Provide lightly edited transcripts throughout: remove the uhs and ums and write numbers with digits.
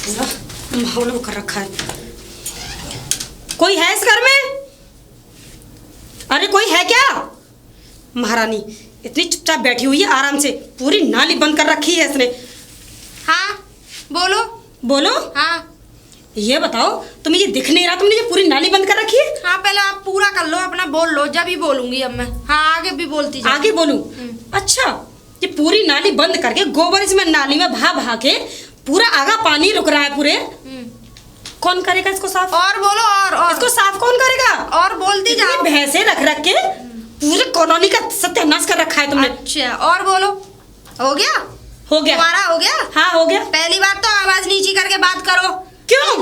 पूरा माहौल कर रखा है। कोई है इस घर में? अरे कोई है क्या? महारानी इतनी चुपचाप बैठी हुई है आराम से, पूरी नाली बंद कर रखी है इसने। हाँ बोलो। बोलो। हाँ ये बताओ, तुम्हें ये दिख नहीं रहा तुमने ये पूरी नाली बंद कर रखी है? हाँ पहले आप पूरा कर लो अपना, बोल लो, जब ही बोलूंगी अब मैं। हाँ आगे भी बोलती जाओ। आगे बोलूं? अच्छा, ये पूरी नाली बंद करके गोबर इसमें नाली में भा भा के पूरा आगा पानी रुक रहा है पूरे। कौन करेगा इसको साफ? और बोलो। और इसको साफ कौन करेगा? और बोलती जाओ। भैंसे रख रख के पूरे कॉलोनी का सत्यानाश कर रखा है तुमने। अच्छा और बोलो। हो गया? हो गया। तुम्हारा हो गया? हाँ हो गया। पहली बात तो आवाज नीची करके बात करो। क्यों?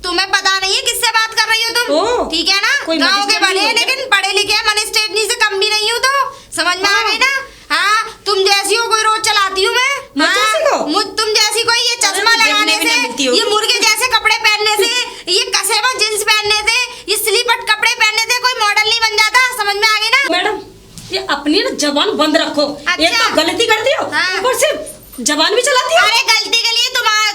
तुम्हें पता नहीं है किससे बात कर रही हो तुम? ओ, ठीक है ना? कोई गाँव के मजिस्ट्रेट बड़े नहीं हैं हो लेकिन पढ़े लिखे हैं, मजिस्ट्रेटनी से कम भी नहीं हूँ, तो समझ में आ गई ना? हाँ तुम जैसी हो कोई रोज चलाती हूँ मैं। मुझ जैसी को? तुम जैसी कोई ये चश्मा लगाने से, ये मुर्गे जैसे कपड़े पहनने से, ये कसे में जींस पहनने से, ये स्लीपट कपड़े पहनने से कोई मॉडल नहीं बन जाता। समझ में आ गई ना? मैडम ये अपनी ना जबान बंद रखो। अच्छा। एक तो गलती करती हो, हाँ। ऊपर से जबान भी चलाती हो। अरे गलती के लिए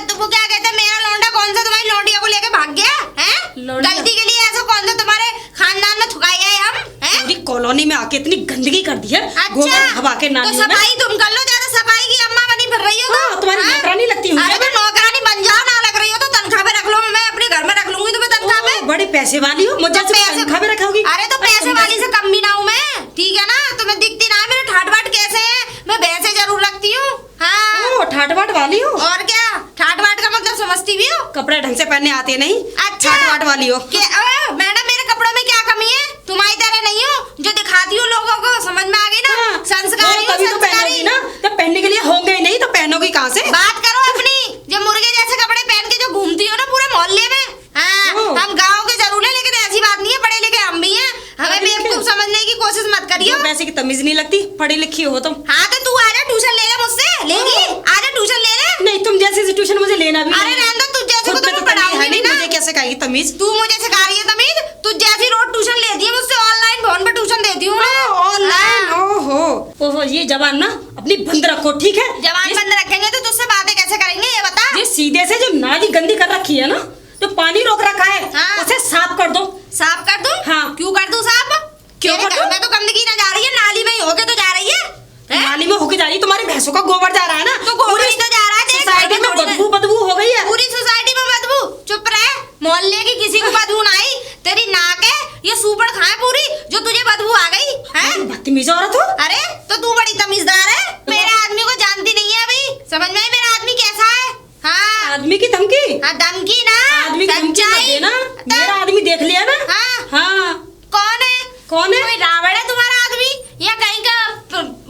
तुमको क्या कहते हैं, मेरा लौंडा कौन सा तुम्हारी लौंडिया को लेके भाग गया है? गलती के लिए ऐसा कौन सा तुम्हारे खानदान में थुकाई है हम? पूरी कॉलोनी में आके इतनी गंदगी कर दी है। अच्छा, गोबर हवा के तो नालियों में। सफाई तुम कर लो, ज्यादा सफाई की अम्मा बनी फिर रही हो हाँ, तुम्हारी नौकरानी लगती हूँ। अरे तो नौकरानी बन जाओ, ना लग रही हो तो तनख्वाह पे रख लो, मैं अपने घर में रख लूंगी तुम्हें तनख्वाह पे। बड़े पैसे वाली हो, मुझे तनख्वाह पे रखोगी? अरे तो पैसे वाली से कम भी ना हूँ मैं, ठीक है ना? तुम्हें दिखती ना मेरे ठाट बाट कैसे है, मैं भैंसे जरूर रखती हूँ। हाँ ठाट बाट वाली हो? और क्या? ठाट बाट का मतलब समझती भी हो? कपड़े ढंग से पहनने आते नहीं? अच्छा ठाट बाट वाली हो? मैडम मेरे कपड़ों में क्या कमी है? तुम्हारी तरह नहीं हो जो दिखाती हूँ लोगों को। समझ में आ गई ना? संस्कारी हो, तभी तो पहनोगी ना, जब पहनने के लिए होंगे ही नहीं तो पहनोगी कहाँ से? बात करो अपनी, जो मुर्गे जैसे कपड़े पहन के जो घूमती हो ना पूरे मोहल्ले में। हाँ हम गाँव के जरूर है लेकिन ऐसी बात नहीं है, पढ़े लिखे हम भी हैं, हमें बेवकूफ समझने की कोशिश मत करियो। वैसे की तमीज नहीं लगती, पढ़ी लिखी हो तुम। हाँ तो तू आजा ट्यूशन ले ले मुझसे, लेगी? आजा ट्यूशन ले ले। नहीं तुम जैसी ट्यूशन मुझे लेना भी अरे रहने दो, तू जैसे को तो मैं पढ़ाऊंगी नहीं ना। मुझे कैसे कहेगी तमीज? तू मुझे सिखा रही है तमीज? तू जैसी रोज ट्यूशन लेती है मुझसे, ऑनलाइन फोन पे ट्यूशन देती हूँ मैं। ऑनलाइन? ओहो ओहो, ये जबान ना अपनी बंद रखो, ठीक है? जबान बंद रखेंगे तो तुझसे बातें कैसे करेंगे ये बता? ये सीधे से जो नाली गंदी कर रखी है ना, जो पानी रोक रखा है, हाँ। उसे साफ कर दो। साफ कर दूं? हाँ। क्यों कर दूं साफ? क्यों तेरे कर घर दूं? में तो गंदगी ना जा रही है, नाली में ही होके तो जा रही है। हैं? नाली में होके जा रही है, तुम्हारी भैंसों का गोबर जा रहा है ना, तो गोबर ही तो जा रहा है, तेरे घर सोसाइटी में में थोड़ी ना- बदबू बदबू हो गई है। पूरी सोसाइटी में बदबू। चुप रहे, मोहल्ले की किसी को बदबू ना आई। तेरी नाक है ये सूपड़ खाए पूरी जो तुझे बदबू आ गई है? बदतमीज औरत हो। अरे तो तू बड़ी तमीजदार है, मेरे आदमी को जानती नहीं है अभी। समझ में आई मेरा आदमी कैसा है? हाँ आदमी की धमकी? हाँ धमकी ना, आदमी की धमकी मत सच्चाई। देना, मेरा आदमी देख लिया ना। हाँ हाँ कौन है? कौन है? कोई रावण है तुम्हारा आदमी या कहीं का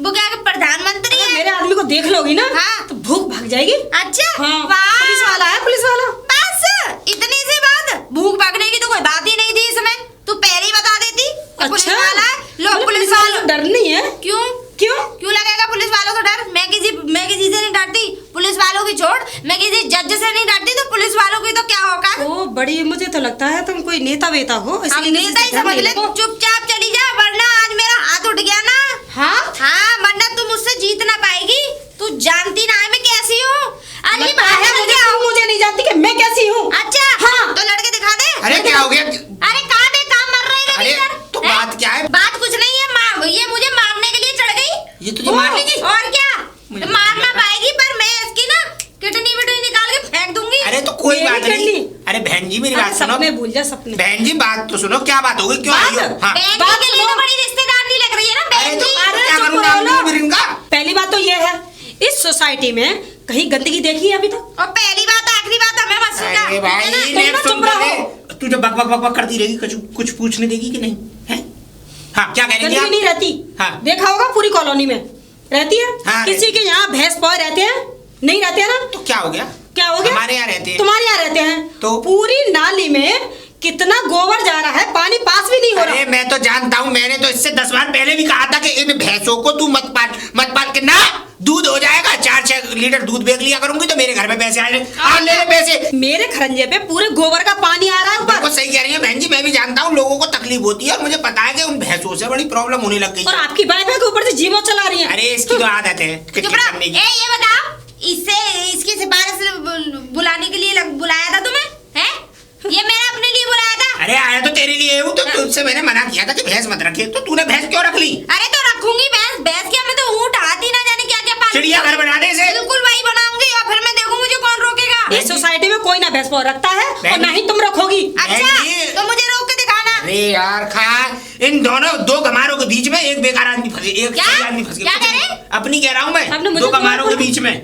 वो क्या प्रधानमंत्री अगर है? मेरे आदमी को देख लोगी ना हाँ। तो भूख भाग जाएगी। अच्छा हाँ, वाह, पुलिस वाला है, पुलिस वाला। बस इतनी सी बात, भूख भागने की तो कोई बात ही नहीं थी इसमें, तू पहले ही बता देती। पुलिस वाला है, लो मतलब पुलिस वालों डर नहीं है? क्यों क्यों? क्यों लगेगा पुलिस वालों से डर? मैं किसी से नहीं डरती, पुलिस वालों की छोड़, मैं किसी जज से नहीं डरती, तो पुलिस वालों की तो क्या होगा? ओ बड़ी, मुझे तो लगता है तुम कोई नेता वेता हो, हम इसलिए किसी नेता से ही डर समझ नहीं ले, लगता। चुपचाप चली जा वरना आज मेरा हाथ उठ गया ना। हाँ हाँ वरना तू मुझसे जीत ना पाएगी, तू जानती ना है मैं कैसी हूँ। अली लगता है मुझे नहीं जानती कि मैं कैसी हूँ। अच्छा हाँ। तो लड़के दिखा दे। अरे क्या हो गया? अरे कहाँ पे काम कर रही है? अरे तो बात क्या है? बात कुछ नहीं है, ये मुझे मारने के लिए चढ़ गई। ये तुझे मार लेगी? और क्या, मुझे मार ना लगा। पाएगी पर मैं इसकी ना किडनी विडनी निकाल के फेंक दूंगी। अरे तो कोई मेरी बात नहीं। करनी। अरे बहन जी मेरी अरे बात सुनो। सपने भूल जा, सपने। बहन जी बात तो सुनो, क्या बात हो गई? क्यों आई हो? बात? हाँ। बहन बात के लिए सुनो। तो बड़ी रिश्तेदार नहीं लग रही है ना अरे बहन तो जी। क्या चुप करूं, रहो नाम ना। लूं फिर इनका? पहली बात तो ये है, इस सोसाइटी में कहीं गंदगी देखी है अभी तक? और पहली बात आखिरी बात हमें मत सिखा। अरे भाई है ना? मैं तुम सुन चुप रहो। रहे, तू जो बक बक बक बक करती रहेगी, कुछ पूछने देगी कि नहीं है? हाँ क्या कह रही थी गंदगी आप? नहीं रहती। हाँ। देखा होगा पूरी कॉलोनी में रहती है। हाँ, किसी के यहाँ भैंस पॉय रहते हैं? नहीं रहते हैं ना? तो क्या हो गया? क्या हो गया? हमारे यहाँ रहते हैं। तुम्हारे यहाँ रहते हैं तो? पूरी नाली में कितना गोबर जा रहा है, पानी पास भी नहीं हो रहा। अरे मैं तो जानता हूँ, मैंने तो इससे 10 बार पहले भी कहा था कि इन भैंसों को तू मत पाल के ना, दूध हो जाएगा, 4-6 लीटर दूध बेच लिया करूंगी तो मेरे घर में पैसे आ जाए। ले ले पैसे। मेरे खरंजे पे पूरे गोबर का पानी आ रहा है ऊपर। बिल्कुल सही कह रही है बहन जी, मैं भी जानता हूँ लोगों को तकलीफ होती है और मुझे पता है कि उन भैंसों से बड़ी प्रॉब्लम होने लग गई और है। आपकी वाइफ है कि ऊपर से जीवो चला रही है। अरे इसकी तो आदत है चुप किटकिट रहो। करने की। ये बताओ, इससे इसकी सिफारिश बुलाने के लिए बुलाया अरे आया तो तेरे लिए हूँ, तो तुझसे मैंने मना किया था कि भैंस मत रखे, तो तूने भैंस क्यों रख ली? अरे तो रखूंगी भैंस, भैंस क्या, मैं तो ऊँट हाथी ना जाने क्या क्या पालूंगी। चिड़िया घर बना दे इसे। बिल्कुल वही बनाऊंगी और फिर मैं देखूं मुझे कौन रोकेगा। इस सोसाइटी में कोई ना भैंस पाल रखता है और ना ही तुम रखोगी। अच्छा तो मुझे रोक के दिखाना। अरे यार खा, इन दोनों दो गमारों के बीच में एक बेकार आदमी फंस गया, एक क्या? सही आदमी फंस गया। क्या कह रहे? अपनी कह रहा हूँ आपने मैं, मुझे दो गमारों के बोला? बीच में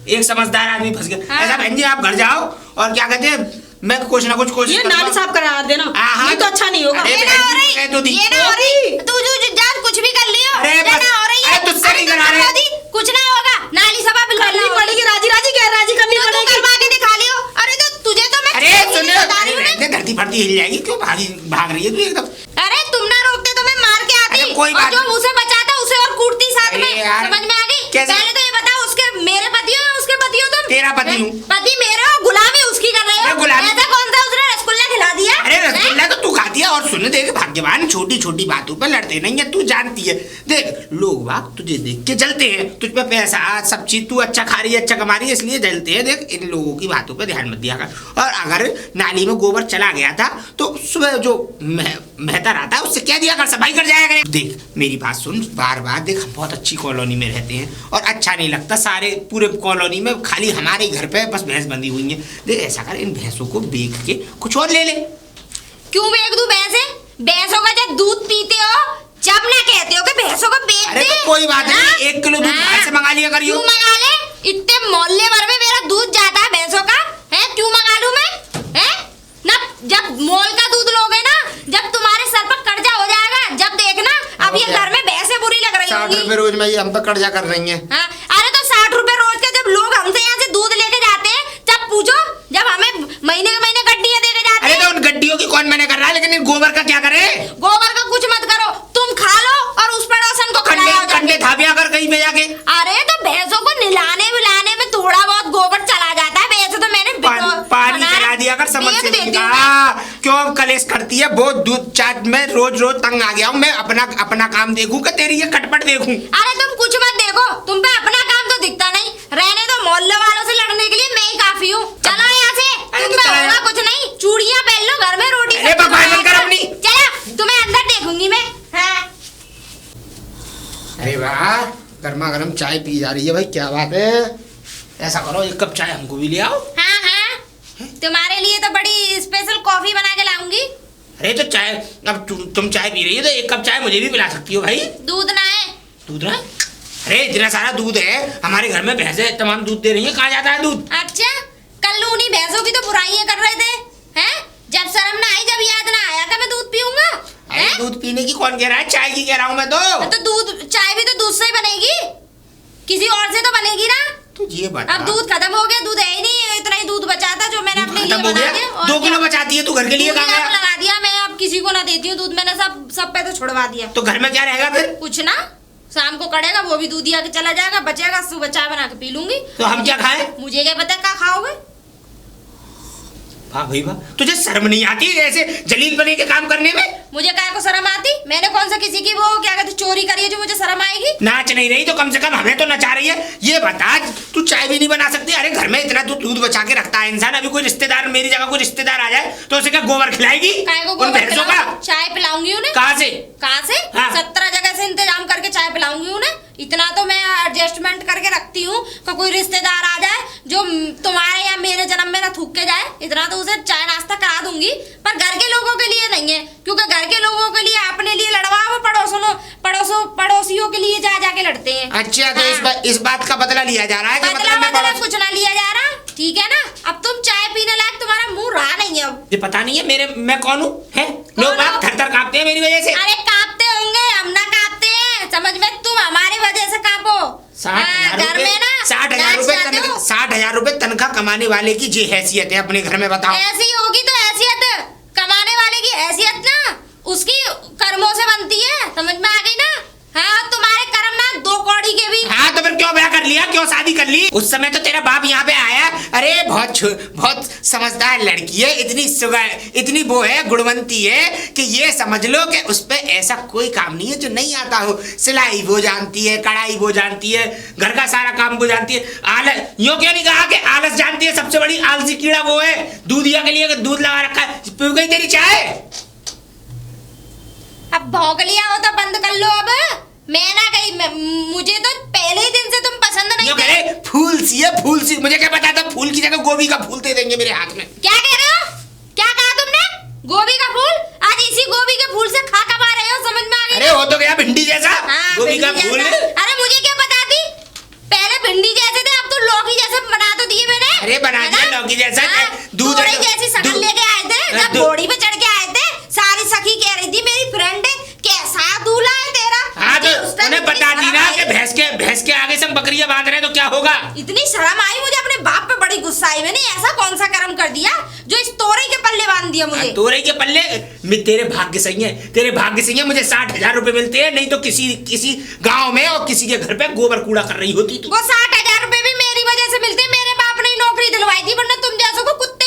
एक समझदार आदमी फंस गया। हाँ। ऐसा बहन जी आप घर जाओ और क्या कहते हैं, मैं कुछ ना कुछ कोशिश ये करूंगा। नाली साफ करा देना, हाँ, ये तो अच्छा नहीं होगा। अरे ये ना बहन हो जी, रही, कह तो दी। ये ना हो रही, तू जो जा कुछ भी कर लियो। अरे ये बस, ना हो रही है। अरे तुझसे नहीं करा रहे। दादी, कुछ ना होगा, नाली सफा बिल्कुल करनी ना होगी। पड़ेगी, राजी राजी गैर राजी करनी तो तू पड़ेगी। करवा के दिखा लियो। अरे तो तुझे तो मैं अरे चीज़ सुन, नहीं बता रही हूँ ना। अरे धरती फरती हिल जाएगी, क्यों भाग रही है तू एकदम? अरे तुम ना रोकते तो मैं मार के आती। अरे कोई और बात जो नहीं। उसे बचाता उसे और कूटती साथ अरे में। यार, समझ में आ गई? कैसे? पहले तो ये बताओ, उसके मेरे पति हो या उसके पति हो तुम? तेरा पति हैं? हूँ। पति मेरे हो, गुलामी उसकी कर रहे अरे हो। गुलामी- ऐसा कौन सा उसने रसगुल्ला खिला दिया? अरे रसगुल्ला हैं? तो तू खाती है, और सुन देख भाग्यवान छोटी छोटी बातों पे लड़ते नहीं है, तू जानती है। देख लोग बाग तुझे देख के जलते हैं, तुझ पे पैसा सब चीज, तू अच्छा खा रही है, अच्छा कमा रही है, इसलिए जलते हैं। देख इन लोगों की बातों पे ध्यान मत दिया कर। और अगर नाली में गोबर चला गया था तो सुबह जो मेहता रहता है उससे क्या दिया कर, सफाई कर जाया कर। देख मेरी बात सुन बार बार, देख हम बहुत अच्छी कॉलोनी में रहते हैं और अच्छा नहीं लगता, सारे पूरे कॉलोनी में खाली हमारे घर पे बस भैंस बंधी हुई है। देख ऐसा कर, इन भैंसों को बेच के कुछ और ले ले। क्यों बेच दूं भैंसे? भैंसों का जब दूध पीते हो जब ना कहते हो कि भैंसों को बेच अरे दे। तो कोई बात नहीं, हाँ? 1 किलो दूध बाहर से मंगा लिया करियो। क्यों मंगा ले? इतने मोहल्ले भर में मेरा दूध जाता है भैंसों का, है क्यों मंगा लूं मैं? है ना, जब मोल का दूध लोगे ना, जब तुम्हारे सर पर कर्जा हो जाएगा, जब देखना अब ये घर में भैंसे बुरी लग रही 60 होंगी। रुपए रोज में ये हम पे कर्जा कर रही है। हाँ, अरे तो 60 रुपए रोज के जब लोग हमसे यहाँ से दूध लेके जाते हैं, तब पूछो जब हमें महीने के महीने गड्डियाँ देके जाते अरे हैं। तो उन गड्डियों की कौन मना कर रहा है, लेकिन इन गोबर का क्या करे? गोबर का कुछ मत करो, तुम खा लो और उस पड़ोसन को कंडे खिलाओ कंडे जाके। थापिया कर कहीं पे जाके। अरे तो भैंसों को नहलाने विलाने में थोड़ा बहुत गोबर चला जाता है। वैसे तो मैंने पानी चला दिया कर, समझ से देती हूँ। निकाल। क्यों कलेश करती है? बहुत दूध चाट में रोज रोज तंग आ गया हूँ मैं, अपना काम देखूं कि तेरी ये कटपट देखूं? अरे तुम कुछ मत देखो, तुम पे अपना काम तो दिखता नहीं, रहने दो। मोहल्ले वालों से लड़ने के लिए मैं ही काफी हूँ। चलो यहाँ से, अरे तुम तो पे चला होगा जा। कुछ नहीं, चूड़ियाँ पहन लो, घर में रोटी अरे सब्जी बकवास बंद कर बनाया अपनी। करो। चलो तुम्हें अंदर देखूंगी मैं। हाँ। अरे वाह, गर्मा गर्म चाय पी जा रही है भाई, क्या बात है। ऐसा करो 1 कप चाय हमको भी ले आओ। हाँ हाँ, तुम्हारे लिए तो बड़ी स्पेशल कॉफी बना के लाऊंगी। अरे तो चाय, अब तुम चाय पी रही है तो 1 कप चाय मुझे भी पिला सकती हो भाई। दूध ना है। दूध ना? अरे इतना सारा दूध है हमारे घर में, भैंसे तमाम दूध दे रही है, कहाँ जाता है दूध? अच्छा, कल उन्हीं भैंसों की तो बुराइयां कर रहे थे, हैं? जब शर्म ना आई, जब याद ना आया कि मैं दूध पीऊंगा, अरे हैं? दूध पीने की कौन कह रहा है, चाय की कह रहा हूँ मैं तो। तो दूध, चाय भी तो दूध से ही बनेगी, किसी और से तो बनेगी ना। तो ये बता, अब दूध खत्म हो गया, दूध है ही नहीं, इतना ही दूध बचा था जो मैंने अपने लिए खत्म हो बना गया? दिया। और 2 क्या? किलो बचाती है तू घर के लिए, दूध कहाँ यहाँ गया? लगा दिया, मैं अब किसी को ना देती हूँ दूध, मैंने सब पे तो छुड़वा दिया। तो घर में क्या रहेगा फिर? कुछ ना, शाम को कड़ेगा वो भी दूध दिया के चला जाएगा, बचेगा सुबह चाय बना के पी लूंगी। तो हम क्या खाएं? मुझे क्या पता क्या खाओगे। वाह भाई वाह, तुझे शर्म नहीं आती ऐसे जलील बने के काम करने में? मुझे काय को शर्म आती? मैंने कौन सा किसी की वो क्या कहते चोरी करी है जो मुझे शर्म आएगी? नाच नहीं रही तो कम से कम हमें तो नचा रही है। ये बता, तू चाय भी नहीं बना सकती? अरे घर में इतना दूध बचा के रखता है इंसान, अभी कोई रिश्तेदार, मेरी जगह कोई रिश्तेदार आ जाए तो उसे क्या गोबर खिलाएगी? काय को उन गोबर भैंसों का? खिलाऊंगी, चाय पिलाऊंगी उन्हें। कहाँ से? कहाँ से? हाँ। 17 जगह से इंतजाम करके चाय पिलाऊंगी उन्हें। इतना तो मैं एडजस्टमेंट करके रखती हूँ कि कोई रिश्तेदार आ जाए जो तुम्हारे या मेरे जन्म में ना थूक के जाए, इतना तो उसे चाय नाश्ता करा दूंगी। पर घर के लोगों के लिए नहीं है, क्योंकि घर के लोगों के लिए अपने लिए लड़वा, वो पड़ोसियों के लिए जा जाके लड़ते हैं। अच्छा, तो इस बात का बदला लिया जा रहा है कि बदला मैं बदला कुछ ना लिया जा रहा, ठीक है ना। अब तुम चाय पीने लायक तुम्हारा मुंह रहा नहीं है अब। ये पता नहीं है मेरे, मैं कौन हूँ? लोग बात थर थर कांपते हैं मेरी वजह से। अरे कांपते होंगे, हम ना कांपते हैं, समझ में, तुम हमारी वजह से कांपो। 60,000 घर में ना 60,000 नाच रुपए गाते हो। 60,000 रुपए तनख्वाह कमाने वाले की ये हैसियत है अपने घर में, बताओ। ऐसी होगी तो हैसियत, कमाने वाले की हैसियत ना उसकी कर्मों से बनती है, समझ में आ गई ना। हाँ, तुम्हारे कर्म ना 2 कौड़ी के भी। हाँ तो फिर क्यों ब्याह कर लिया, क्यों शादी कर ली? उस समय तो तेरा बाप यहाँ पे आया, अरे बहुत समझदार लड़की है, इतनी वो है, गुणवंती है कि ये समझ लो कि उस पे ऐसा कोई काम नहीं है जो नहीं आता हो। सिलाई वो जानती है, कढ़ाई वो जानती है, घर का सारा काम वो जानती है। आलस, यूं क्यों नहीं कहा कि आलस जानती है? सबसे बड़ी आलसी कीड़ा वो है। दूधिया के लिए दूध लगा रखा है, पी गई तेरी चाय। अब भौंक लिया हो तो बंद कर लो अब। मैं ना कहीं मुझे तो पहले ही दिन से तुम पसंद नहीं थे। करे फूल सी है, फूल सी। मुझे क्या पता था फूल की जगह गोभी का फूल दे देंगे मेरे हाथ में। क्या कह रहे हो? क्या कहा तुमने? गोभी का फूल? आज इसी गोभी के फूल से खा कमा रहे हो, समझ में आ गया? अरे हो तो गया भिंडी जैसा। हाँ, गोभी का भिंडी फूल। जैसा। अरे मुझे क्या पता थी? पहले भिंडी जैसे थे, अब तो लौकी जैसे बना तो दिए मैंने। अरे बना है दिया ना? लौकी जैसा। हाँ, दूध तोरी जैसी शक्ल लेके आए थे, जब घोड़ी पे चढ़ के आए थे। सारी सखी कह रही थी मेरी फ्रेंड कैसा दूल्हा है तेरा। हाँ तो उन्हें बता दी ना कि भैंस के आगे से हम बकरियां बांध रहे हैं तो क्या होगा। इतनी शर्म आई मुझे, अपने बाप पे बड़ी गुस्सा आई। मैंने ऐसा कौन सा कर्म कर दिया जो इस तोरे के पल्ले बांध दिया मुझे? तोरे के पल्ले में तेरे भाग्य सही है, तेरे भाग्य सही है। मुझे 60,000 रुपए मिलते हैं, नहीं तो किसी गांव में और किसी के घर पे गोबर कूड़ा कर रही होती तू। वो 60,000 रुपए भी मेरी वजह से मिलते। मेरे बाप ने नौकरी दिलवाई थी, वरना तुम जैसों को कुत्ते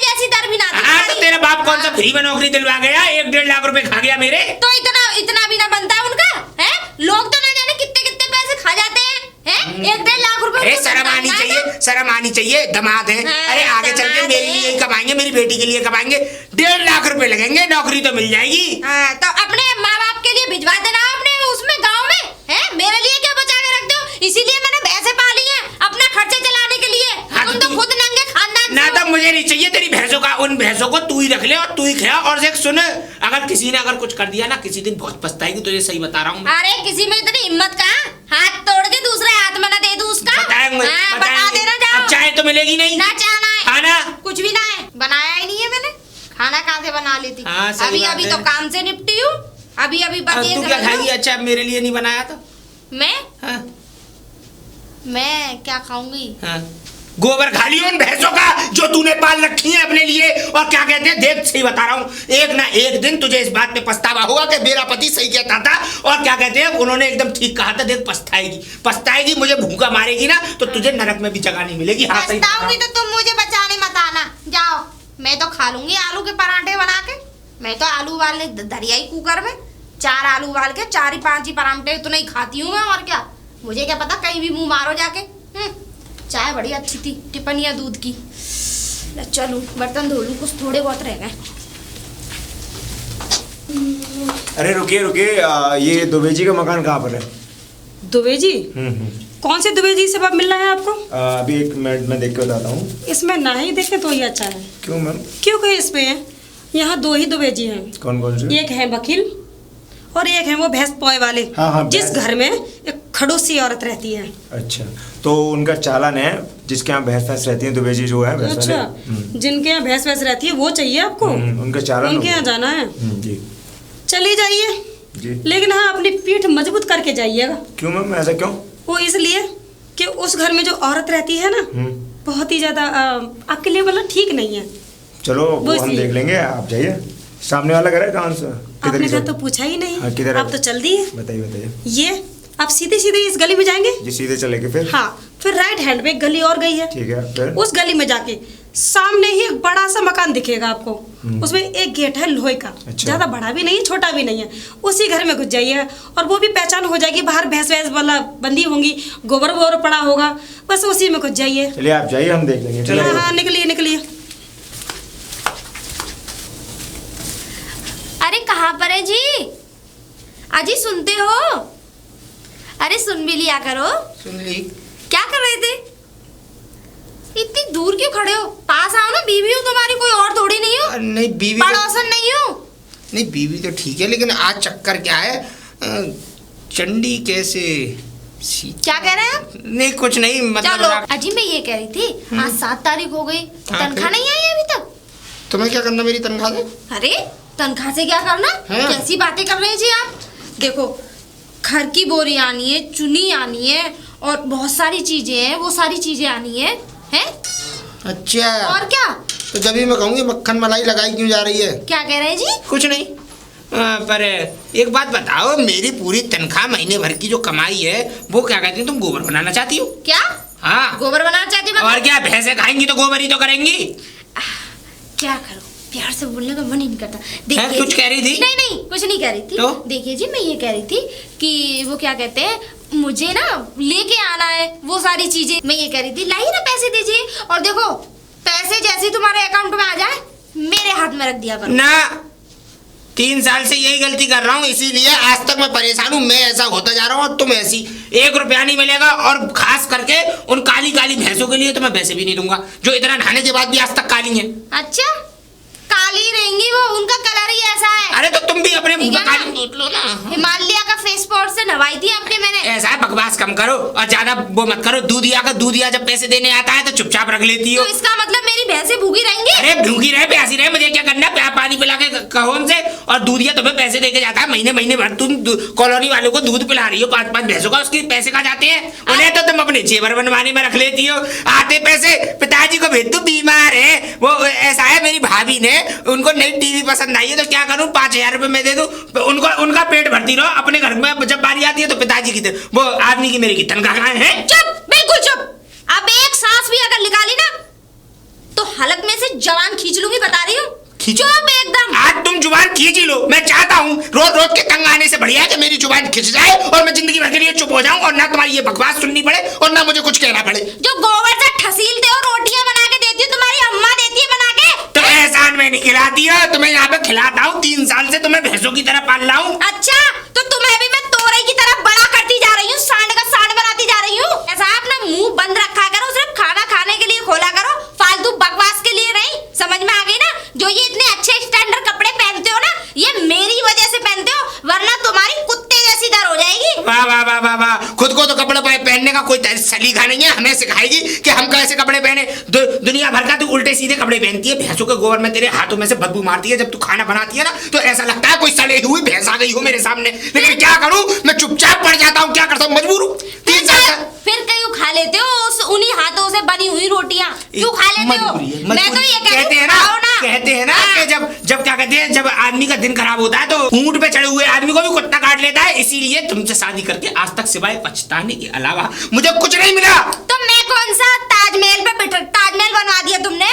जैसी दर भी ना दी। हाँ तो तेरा बाप कौन सा फ्री में नौकरी दिलवा गया? 1-1.5 लाख रुपए खा गया मेरे। तो इतना भी ना बनता है उनका, है? लोग तो ना जाने कितने पैसे खा जाते हैं, हैं? 1-1.5 लाख रुपए। अरे शर्म आनी चाहिए, शर्म आनी चाहिए। दामाद है। हाँ, अरे आगे चल के मेरे लिए ही कमाएंगे, मेरी बेटी के लिए कमाएंगे। 1.5 लाख रुपए लगेंगे, नौकरी तो मिल जाएगी। हाँ, तो अपने माँ बाप के लिए भिजवा देना अपने उसमें गाँव में, है? मेरे लिए क्या बचा के रखते हो? इसीलिए मैंने भैंसे पाली है, अपना खर्चे चलाने के लिए। हाँ, तुम तो खुद नंगे खानदान ना से हो। तो मुझे नहीं चाहिए तेरी भैंसों का। उन भैंसों को तू ही रख ले और तू ही खा। और देख सुन, अगर किसी ने कुछ कर दिया ना, किसी दिन बहुत पछताएगी, तुझे सही बता रहा हूँ। अरे किसी में इतनी हिम्मत कहाँ? हाथ तोड़ के दूसरे हाथ में ना दे दूं उसका। बताएंगे, हाँ, बता देना जाओ। अब चाय तो मिलेगी नहीं ना चाहना है, खाना कुछ भी ना है। बनाया ही नहीं है मैंने। खाना कहाँ से बना लेती? हाँ, सही अभी बात अभी है। तो काम से निपटी हूँ। अभी बस ये तू क्या समझ लो। खाएगी? अच्छा मेरे लिए नहीं बनाया तो? मैं हाँ, मैं क्या खाऊंगी? हाँ। गोबर खा लियो उन भैंसों का जो तूने पाल रखी है अपने लिए। और क्या कहते हैं, देख सही बता रहा हूँ, एक ना एक दिन तुझे इस बात पे पछतावा होगा कि मेरा पति सही कहता था। और क्या कहते हैं, उन्होंने एकदम ठीक कहा था। देख पछताएगी, मुझे भूखा मारेगी ना तो तुझे नरक में भी जगह नहीं मिलेगी। हाँ सही पछताऊंगी तो तुम मुझे बचाने मत आना। जाओ, मैं तो खा लूंगी आलू के पराठे बना के। मैं तो आलू उबालने दरियाई कुकर में 4 आलू उबाल के 4 ही 5 ही पराठे तो नहीं खाती हूँ मैं। और क्या, मुझे क्या पता कहीं भी मुंह मारो जाके। चाय बड़ी अच्छी थी, टिपनिया दूध की। चलूं बर्तन धो लूं, कुछ थोड़े बहुत रह गए। अरे रुकिए, ये दुबे जी का मकान कहाँ पर है? दुबे जी? कौन से दुबे जी से बात मिल रहा है आपको? अभी 1 मिनट में देख के बताता हूँ। इसमें ना ही देखे तो ही अच्छा है। क्यों मैम? क्योंकि इसमें यहाँ 2 ही दुबे जी हैं। कौन से? एक है वकील और एक है वो भैंस पोए वाले। हाँ, जिस घर में एक खड़ूसी औरत रहती है। अच्छा, तो उनका चालान है जिसके यहाँ भैंस रहती है। दुबे जी जो है भैंस अच्छा, वाले। जिनके यहाँ भैंस रहती है वो चाहिए आपको? उनका चालान उनके यहाँ जाना है? जी चलिए जाइए जी। लेकिन हाँ अपनी पीठ मजबूत करके जाइएगा। क्यों मैम, ऐसा क्यों? वो इसलिए कि उस घर में जो औरत रहती है ना, बहुत ही ज्यादा आपके लिए मतलब ठीक नहीं है। चलो वो हम देख लेंगे, आप जाइए। सामने वाला घर है कहाँ से? आपने घर तो पूछा ही नहीं। हाँ, किधर? आप तो चल दिए। बताइए। ये आप सीधे इस गली में जाएंगे। जी सीधे चलेंगे फिर? हाँ, फिर राइट हैंड में एक गली और गई है। ठीक है, फिर उस गली में जाके सामने ही एक बड़ा सा मकान दिखेगा आपको। उसमें एक गेट है लोहे का। अच्छा। ज्यादा बड़ा भी नहीं है, छोटा भी नहीं है। उसी घर में घुस जाइए और वो भी पहचान हो जाएगी। बाहर भैंस वाला बंदी होंगी, गोबर पड़ा होगा, बस उसी में घुस जाइए। चलिए आप जाइए, हम देख लेंगे। हाँ, निकलिए। अरे कहाँ पर है जी? अजी सुनते हो? अरे सुन भी लिया करो। सुन ली। क्या कर रहे थे? इतनी दूर क्यों खड़े हो? पास आओ ना, बीवी हूँ तुम्हारी, कोई और थोड़ी नहीं हूँ। नहीं बीवी पड़ोसन नहीं हूँ। नहीं बीवी तो ठीक है, लेकिन आज चक्कर क्या है, चंडी कैसे क्या कह रहे हैं? नहीं कुछ नहीं, मतलब चलो अजी मैं ये कह रही थी, आज 7 तारीख हो गई, तनख्वाह नहीं आई अभी तक। तुम्हें क्या करना मेरी तनख्वाह से? अरे तनख्वाह से क्या करना? कैसी बातें कर रहे हैं जी आप? देखो घर की बोरी आनी है, चुनी आनी है और बहुत सारी चीजें हैं, वो सारी चीजें आनी है, हैं? अच्छा और क्या? तो जब भी मैं कहूँगी मक्खन मलाई लगाई क्यों जा रही है? क्या कह रहे हैं जी? कुछ नहीं। पर एक बात बताओ, मेरी पूरी तनख्वाह महीने भर की जो कमाई है वो क्या कहते हैं, तुम गोबर बनाना चाहती हो? क्या? हाँ गोबर बनाना चाहती हो? और क्या, भैंसे खाएंगी तो गोबर ही तो करेंगी। क्या करो, प्यार से बोलने का मन ही नहीं करता। देखिए कुछ कह रही थी? नहीं कुछ नहीं कह रही थी। तो? देखिए जी मैं ये कह रही थी कि वो क्या कहते हैं, मुझे ना लेके आना है वो सारी चीजें। मैं ये कह रही थी लाइए ना पैसे दीजिए, और देखो पैसे जैसे तुम्हारे अकाउंट में आ जाए मेरे हाथ में रख दिया करो। ना 3 साल से यही गलती कर रहा हूँ, इसीलिए आज तक मैं परेशान हूँ। मैं ऐसा होता जा रहा हूँ और तुम ऐसी। 1 रुपया नहीं मिलेगा, और खास करके उन काली काली भैंसों के लिए तो मैं पैसे भी नहीं दूंगा, जो इतना नहाने के बाद भी आज तक काली हैं। अच्छा, काली रहेंगी वो, उनका कलर ही ऐसा है। अरे तो तुम भी अपने मुंह ठीक पे है काली पोत लो ना। हिमालय का फेस पाउडर से नहवाई थी आपने मैंने। ऐसा है, बकवास कम करो और ज्यादा वो मत करो। दूधिया जब पैसे देने आता है तो चुपचाप रख लेती हो। तो इसका मतलब मेरी भैंसें भूखी रहेंगी? अरे भूखी रहे प्यासी रहे, मुझे क्या करना है? पानी पिला के कहो उनसे। और दूधिया तुम्हें पैसे देके जाता है महीने महीने भर। तुम कॉलोनी वालों को दूध पिला रही हो 5-5 भैंसों का, उसके पैसे कहाँ जाते हैं? उन्हें तो तुम अपने जेवर बनवाने में रख लेती हो। आते पैसे पिताजी को भेज दो, बीमार है वो। ऐसा है, मेरी भाभी ने, उनको नई टीवी पसंद आई है तो क्या करूं, 5000 रुपए मैं दे दूं, उनको उनका पेट भरती रहो। अपने घर में जब बारी आती है तो पिताजी की वो आदमी की मेरी की तनख्वाह कहाँ है? चुप, बिल्कुल चुप। अब एक सांस भी अगर निकाली ना तो हलक में से जवान खींच लूंगी, बता रही हूँ। चुप एकदम। आज तुम जुबान खींच ही लो। मैं चाहता हूँ रोज रोज के तंग आने से बढ़िया है कि मेरी जुबान खिंच जाए और मैं जिंदगी भर के लिए चुप हो जाऊं, और ना तुम्हारी ये बकवास सुननी पड़े और ना मुझे कुछ कहना पड़े। जो गोबर से ठसीलते हो, रोटियां बना के देती हो, तुम्हारी अम्मा देती है बना के। तो एहसान में नहीं खिलाती हो, तुम्हें यहाँ पे खिलाता हूँ। 3 साल से तुम्हें भैंसों की तरह पाल रहा हूँ। अच्छा, तो तुम्हें भी मैं तोरई की तरह बड़ा करती जा रही हूँ, सांड का सांड बनाती जा रही हूँ। ऐसा अपना मुंह बंद रखा करो, सिर्फ खाना खाने के लिए खोला करो, फालतू बकवास के लिए नहीं। समझ में आ गई ना? जो ये इतने अच्छे स्टैंडर्ड कपड़े पहनते हो ना, ये मेरी वजह से पहनते हो, वरना तुम्हारी कुत्ते जैसी दर हो जाएगी। वाह वाह वाह वाह वाह। खुद को तो कपड़े पहनने का कोई सलीका नहीं है, हमें सिखाएगी कि हम कैसे कपड़े पहने। दुनिया भर का तू उल्टे सीधे कपड़े पहनती है। भैंसों के गोबर में तेरे हाथों में से बदबू मारती है। जब तू खाना बनाती है ना तो ऐसा लगता है कोई सड़ी हुई भैंस आ गई हो मेरे सामने। लेकिन क्या करूं, मैं चुपचाप पड़ जाता हूं। क्या करता हूं, मजबूर हूं। 3 साल का फिर क्यों खा लेते हो उन्हीं हाथों से बनी हुई रोटियां? क्यों खा लेते हो? मैं तो ये कहते हैं ना कि जब क्या कहते हैं, जब आदमी का दिन खराब होता है तो ऊंट पे चढ़े हुए आदमी को भी कुत्ता काट लेता है। इसीलिए तुमसे शादी करके आज तक सिवाय पछताने के अलावा मुझे कुछ नहीं मिला। तो मैं कौन सा ताजमहल बनवा दिया तुमने?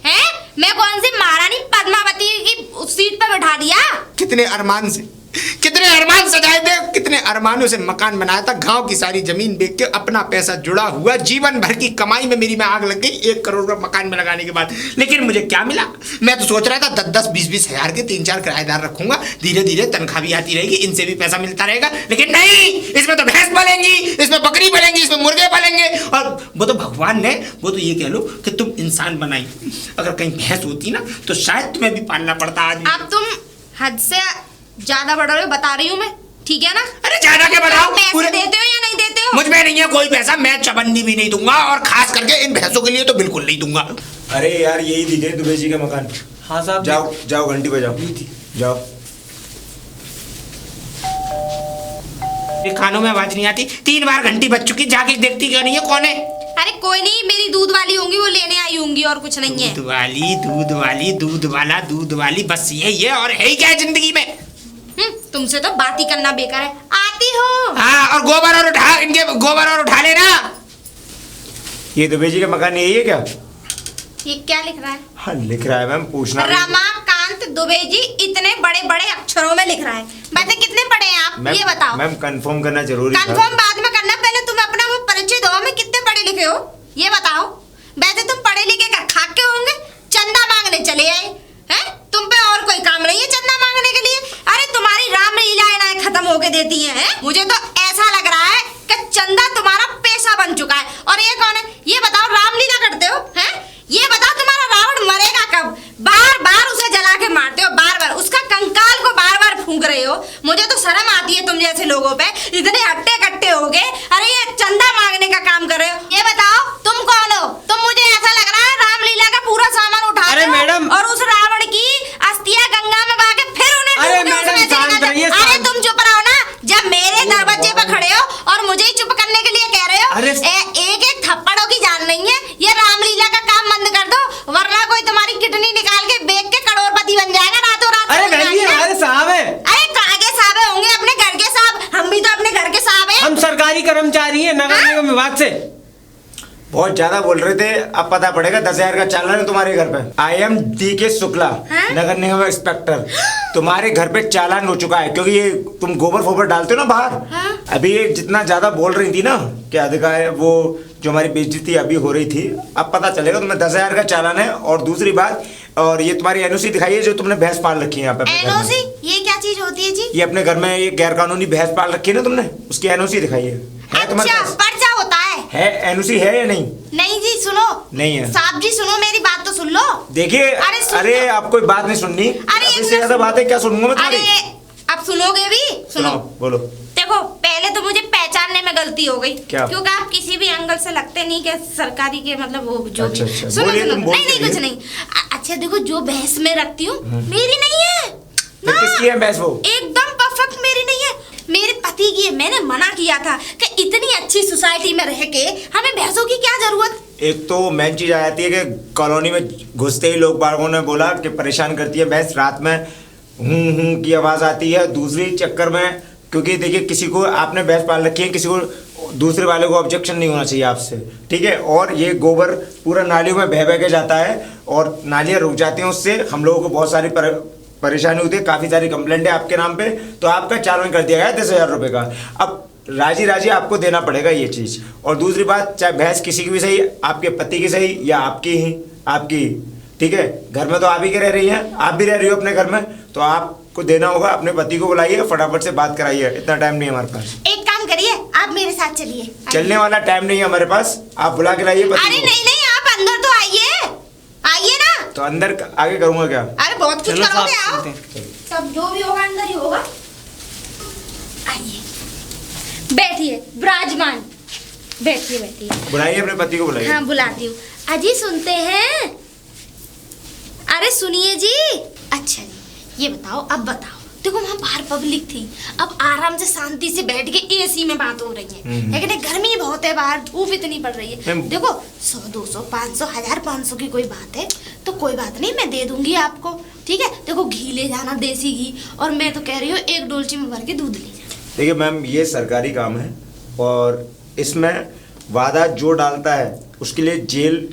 हैं? मैं कौन सी महारानी पद्मावती की सीट पे बैठा दिया? कितने अरमान सजाए थे, कितने अरमानों से मकान बनाया था। गांव की सारी जमीन बेच के अपना पैसा जुड़ा हुआ, जीवन भर की कमाई में मेरी में आग लग गई 1 करोड़ रुपए मकान में लगाने के बाद। लेकिन मुझे क्या मिला? मैं तो सोच रहा था 10-10, 20-20 हजार के 3-4 किराएदार रखूंगा, धीरे धीरे तनख्वाह भी आती रहेगी, इनसे भी पैसा मिलता रहेगा। लेकिन नहीं, इसमें तो भैंस पलेंगी, इसमें बकरी पलेंगी, इसमें मुर्गे पलेंगे। और वो तो भगवान ने, वो तो ये कह लो कि तुम इंसान बनाई। अगर कहीं भैंस होती ना तो शायद तुम्हें भी पालना पड़ता। आज अब तुम हद से ज्यादा बढ़ रहे हो, बता रही हूँ मैं, ठीक है ना? अरे ज्यादा क्या बताओ? पैसे देते हो या नहीं देते हो? मुझ में नहीं है कोई पैसा, मैं चबन्नी भी नहीं दूंगा, और खास करके इन भैंसों के लिए तो बिल्कुल नहीं दूंगा। अरे यार यही दिखे दुबे जी का मकान। हाँ साहब, जाओ घंटी बजाओ, जाओ। खानों में आवाज नहीं आती, 3 बार घंटी बज चुकी, जाके देखती क्यों नहीं है? कौन है? अरे कोई नहीं, मेरी दूध वाली होंगी, वो लेने आई होंगी, और कुछ नहीं है। दूध वाली दूध वाली बस यही है, और है ही क्या है जिंदगी में? तुमसे तो बात ही करना बेकार है। आती हो? हाँ, और इनके गोबर और उठा लेना। ये दुबे जी का मकान यही है क्या? ये क्या लिख रहा है? हाँ लिख रहा है मैम, पूछना। रमाकांत दुबे जी, इतने बड़े बड़े अक्षरों में लिख रहा है। वैसे कितने पढ़े हैं आप, ये बताओ? मैम कंफर्म करना जरूरी था। कंफर्म बाद में करना, पहले तुम अपना वो परिचय दो, हमें कितने पढ़े लिखे हो ये बताओ। वैसे तुम पढ़े लिखे कर खाके होंगे, चंदा मांगने चले आए हैं। तुम पे और कोई काम नहीं है चंदा मांगने के लिए? अरे तुम्हारी रामलीलाएं खत्म होके देती हैं। मुझे तो ऐसा लग रहा है कि चंदा तुम्हारा पेशा बन चुका है। और ये कौन है ये बताओ? रामलीला करते हो हैं? ये बताओ तुम्हारा रावण मरेगा कब? बार बार उसे जला के मारते हो, बार बार उसका कंकाल को बार बार फूंक रहे हो। मुझे तो शर्म आती है तुम जैसे लोगों पे, इतने हट्टे कट्टे हो गए। अरे ये चंदा मांगने का काम कर रहे हो। ये बताओ तुम कौन हो? तुम, मुझे ऐसा लग रहा है रामलीला का पूरा सामान उठा अरे मैडम, और उस रावण की अस्थियां गंगा में बहा के फिर उन्हें अरे डूबने मैडम, उसमें शांत से रहिए, निकाल- अरे शांत। तुम चुप रहो ना, जब मेरे दरवाजे पे खड़े हो और मुझे ही चुप करने के लिए कह रहे हो। अरे एक एक थप्पड़ों की जान नहीं है। ये रामलीला का काम बंद कर दो, वरना कोई तुम्हारी किडनी निकाल के बेच के करोड़पति बन जाएगा रातों रात। अरे बहन जी, हमारे साहब है। अरे कहाँ के साहब होंगे? अपने घर के साहब। हम भी तो अपने घर के साहब हैं। हम सरकारी कर्मचारी हैं नगर निगम विभाग से। बहुत ज्यादा बोल रहे थे, अब पता पड़ेगा 10,000 का चालान है तुम्हारे घर पे। IM DK शुक्ला, नगर निगम इंस्पेक्टर, तुम्हारे घर पे चालान हो चुका है क्योंकि ये तुम गोबर फोबर डालते हो ना बाहर। अभी ये जितना ज्यादा बोल रही थी ना कि अधिकार वो जो हमारी बेइज्जती अभी हो रही थी, अब पता चलेगा तुम्हें 10,000 का चालान है। और दूसरी बात, और ये तुम्हारी NOC दिखाई है जो तुमने भैंस पाल रखी है यहाँ पे। NOC? ये क्या चीज होती है जी? ये अपने घर में ये गैर कानूनी भैंस पाल रखी है ना तुमने, उसकी एनओसी दिखाइए। है तुम्हारे अच्छा, पास? पर्चा होता है एनओसी है या नहीं? नहीं जी, सुनो। नहीं है। साहब जी सुनो, मेरी बात तो सुन लो। देखिए, अरे सुन अरे लो। आप कोई बात नहीं सुननी। अरे एक इससे मिनट ज्यादा बात है क्या सुनूंगा मैं अरे तुम्हारी? अब सुनोगे भी? सुनो। सुनाओ, बोलो। देखो, पहले तो मुझे पहचानने में गलती हो गई। क्या? क्योंकि आप किसी भी एंगल से लगते नहीं कि सरकारी के मतलब वो जो अच्छा, भी। अच्छा। सुनो बोलिए, सुनो, तुम बोल नहीं नहीं रही कुछ है। नहीं। अच्छा देखो, जो भैंस में रखती हूँ मेरी नहीं है फिर ना। किसकी है भैंस वो? एकदम परफेक्ट मेरी नहीं है, मेरे पति की है। मैंने मना किया था कि इतनी अच्छी सोसाइटी में रह के हमें भैंसों की क्या जरूरत। एक तो मेन चीज आ जाती है कि कॉलोनी में घुसते ही लोग बागों ने बोला कि परेशान करती है भैंस, रात में हूं की आवाज आती है। दूसरी चक्कर में, क्योंकि देखिए किसी को आपने भैंस पाल रखी है, किसी को दूसरे वाले को ऑब्जेक्शन नहीं होना चाहिए आपसे, ठीक है। और ये गोबर पूरा नालियों में बह के जाता है और नालियाँ रुक जाती हैं, उससे हम लोगों को बहुत सारी परेशानी होती है। काफ़ी सारी कंप्लेंट है आपके नाम पे, तो आपका चालान कर दिया गया 10,000 रुपये का। अब राजी राजी आपको देना पड़ेगा ये चीज़। और दूसरी बात, चाहे भैंस किसी की भी सही, आपके पति की सही या आपकी, ठीक है। घर में तो आप ही के रह रही हैं, आप भी रह रही हो अपने घर में, तो आपको देना होगा। अपने पति को बुलाइए, फटाफट से बात कराइए, इतना टाइम नहीं है हमारे पास। एक काम करिए, आप मेरे साथ चलिए। चलने वाला टाइम नहीं है हमारे पास, आप बुला के लाइए पति अरे को। नहीं नहीं, आप अंदर तो आइए, आइए ना। तो अंदर आगे करूँगा क्या? अरे बहुत कुछ चलो करोगे साहब, आप। चलते सब जो भी होगा अंदर ही होगा। आइए, बैठिए विराजमान, बैठिए बैठिए। बुलाइए अपने पति को, बुलाइए। हाँ बुलाती हूँ। अजी सुनते हैं? अरे सुनिए जी। अच्छा जी, ये बताओ, अब बताओ। देखो वहाँ बाहर पब्लिक थी, अब आराम से शांति से बैठ के एसी में बात हो रही है। लेकिन ये गर्मी बहुत है, बाहर धूप इतनी पड़ रही है। देखो 100 200 500 1500 की कोई बात है तो कोई बात नहीं, मैं दे दूंगी आपको, ठीक है। देखो घी ले जाना, देसी घी, और मैं तो कह रही हूँ 1 डोलची में भर के दूध ले जाना। देखिए मैम, ये सरकारी काम है और इसमें वादा जो डालता है उसके लिए जेल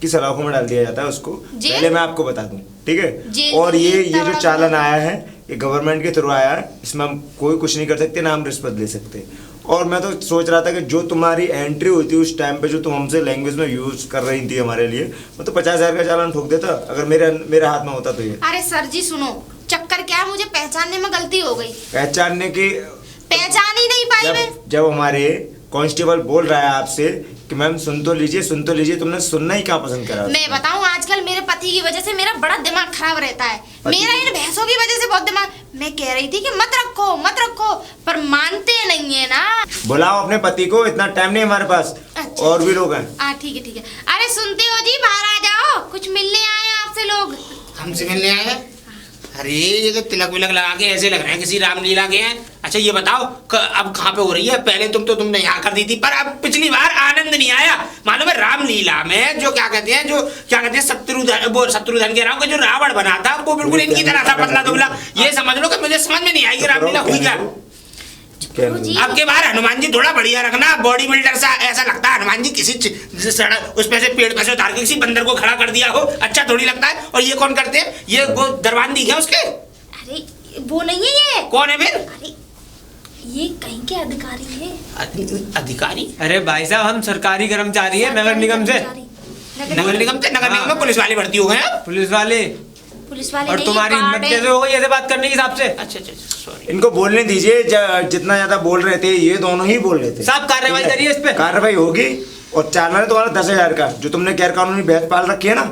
की सलाखों में डाल दिया जाता है उसको। जेल? पहले मैं आपको बता दूं, ठीक जेल है। और में ये इतना जो बड़ा- चालान आया है, ये गवर्नमेंट के थ्रू आया है, इसमें हम कोई कुछ नहीं कर सकते, ना हम रिश्वत ले सकते। और मैं तो सोच रहा था कि जो तुम्हारी एंट्री हुई थी उस टाइम पे, जो तुम हमसे लैंग्वेज में यूज कर रही थी हमारे लिए, मैं तो 50,000 का चालान ठोक देता अगर मेरे हाथ में होता तो। ये अरे सर जी सुनो, चक्कर क्या है, मुझे पहचानने में गलती हो गई, पहचानने की पहचान ही नहीं पाई मैं। जब हमारे कांस्टेबल बोल रहा है आपसे कि मैम सुन तो लीजिए, तुमने सुनना ही क्या पसंद करा? मैं बताऊं, आजकल मेरे पति की वजह से मेरा बड़ा दिमाग खराब रहता है। मेरा इन भैंसों की वजह से बहुत दिमाग। मैं कह रही थी कि मत रखो, पर मानते नहीं है ना। बुलाओ अपने पति को, इतना टाइम नहीं हमारे पास। अच्छा। और भी लोग हैं। ठीक है। अरे सुनते हो जी, बाहर आ जाओ, कुछ मिलने आए हैं आपसे लोग। हमसे मिलने आए हैं? अरे ये तो तिलक विलक लगा के ऐसे लग रहे हैं किसी रामलीला के हैं। अच्छा ये बताओ अब कहाँ पे हो रही है? पहले तुमने यहाँ कर दी थी, पर अब पिछली बार आनंद नहीं आया। मालूम है रामलीला में जो क्या कहते हैं शत्रुधन कह रहा हूँ, जो रावण बना था वो बिल्कुल इनकी तरह था, पतला दुबला। ये समझ लो कि मुझे समझ में नहीं आई कि रामलीला हुई क्या। अब के बार हनुमान जी थोड़ा बढ़िया रखना, बॉडी बिल्डर सा ऐसा लगता है हनुमान जी किसी सड़क उस पे से पेड़ पे से उतार के किसी बंदर को खड़ा कर दिया हो, अच्छा थोड़ी लगता है। और ये कौन करते हैं? ये वो दरबान है उसके। अरे वो नहीं है, ये कौन है फिर? अरे ये कहीं के अधिकारी है। अधिकारी? अरे भाई साहब, हम सरकारी कर्मचारी है नगर निगम से। नगर निगम में पुलिस वाले भर्ती हो गए हैं? पुलिस वाले। पुलिस वाले और नहीं, तुम्हारी ये हिम्मत गार्ड है। कैसे हो गई ऐसे बात करने के हिसाब से? अच्छा सॉरी। इनको बोलने दीजिए, जितना ज्यादा बोल रहे थे ये दोनों ही बोल रहे थे। साहब कार्रवाई करिए इस पे। कार्रवाई होगी। और चालान है तुम्हारा 10,000 का, जो तुमने गैर कानूनी भैंस पाल रखी है ना।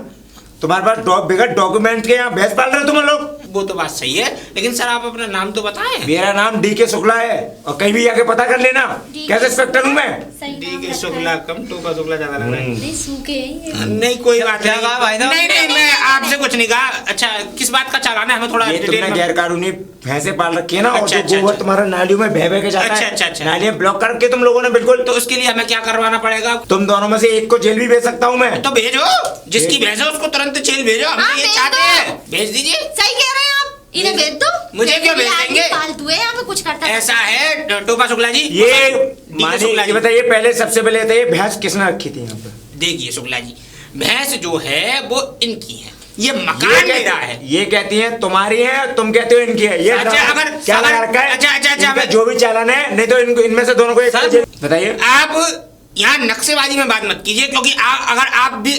तुम्हारे पास बगैर डॉक्यूमेंट के यहाँ भैंस पाल रहे हो तुम लोग। वो तो बात सही है, लेकिन सर आप अपना नाम तो बताएं। मेरा नाम DK शुक्ला है, और कहीं भी जाके पता कर लेना। कैसे इंस्पेक्टर हूँ मैं? DK शुक्ला कम, टोपा शुक्ला ज्यादा लग रहा है। नहीं सूखे हैं। नहीं कोई बात क्या कहा भाई नहीं। साहब? नहीं मैं आपसे कुछ नहीं कहा। अच्छा किस बात का चालान है, हमें थोड़ा ये डिटेल तुमने में। गैर कानूनी भैंसे पाल रखी है ना, और अच्छा, जो गोबर तुम्हारा नालियों में बह के जाता है। अच्छा। नालियां ब्लॉक करके तुम लोगों ने बिल्कुल। तो उसके लिए हमें क्या करवाना पड़ेगा? तुम दोनों में से एक को जेल भी भेज सकता हूँ मैं। तो भेजो, जिसकी भेजो उसको तुरंत जेल भेजो। हम हाँ, ये भेज चाहते दो। हैं, भेज दीजिए। सही कह रहे हैं आप, इन्हें भेज दो। मुझे क्यों भेज आदमी देंगे? फालतू है, यहाँ पे कुछ करता ऐसा है टोपा शुक्ला जी, ये DK शुक्ला ये जी बताइए, पहले सबसे पहले ये भैंस किसने रखी थी यहाँ पे? देखिए शुक्ला जी, भैंस जो है वो इनकी है, ये मकान मेरा है। ये कहती हैं तुम्हारी है, तुम कहते हो इनकी है। ये अच्छा, अगर क्या लगा रखा है? अच्छा इनका जो भी चालान है, नहीं तो इनको इनमें से दोनों को एक सर, जेल। बताइए। आप यहाँ नक्शेबाजी में बात मत कीजिए, क्योंकि अगर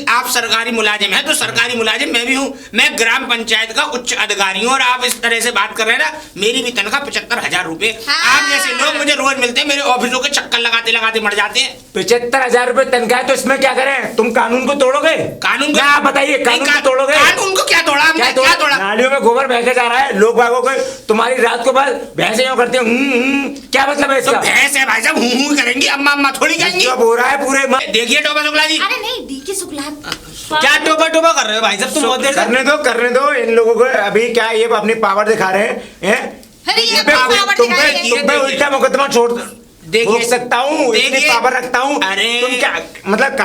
आप सरकारी मुलाजिम हैं तो सरकारी मुलाजिम मैं भी हूँ, मैं ग्राम पंचायत का उच्च अधिकारी हूँ, और आप इस तरह से बात कर रहे हैं ना, मेरी भी तनख्वाह 75,000 रुपए। आप जैसे लोग मुझे रोज मिलते हैं, मेरे ऑफिसों के चक्कर लगाते लगाते मर जाते हैं। 75,000 रुपए तनख्वाह है, तो इसमें क्या करें? तुम कानून को तोड़ोगे? कानून को आप बताइए, कानून को तोड़ोगे? कानून को क्या तोड़ा? क्या तोड़ा? नालियों में गोबर बह के जा रहा है, लोग बागों को तुम्हारी रात को बाद भैंसे यूं करते हैं, क्या मतलब है तो इसका? भैंस है भाई साहब, हूं करेंगी, अम्मा अम्मा थोड़ी कहेंगी। क्या हो रहा है पूरे? देखिए टोपा शुक्ला जी, अरे नहीं डीके शुक्ला, क्या टोपा टोपा कर रहे हो भाई साहब तुम? बहुत देर से करने दो इन लोगों को। अभी क्या ये अपनी पावर दिखा रहे हैं? अरे ये तुम पे पावर दिखाएंगे। तुम पे उल्टा मुकदमा छोड़ देख सकता हूँ, इतनी पावर रखता हूँ। अरे तुम क्या मतलब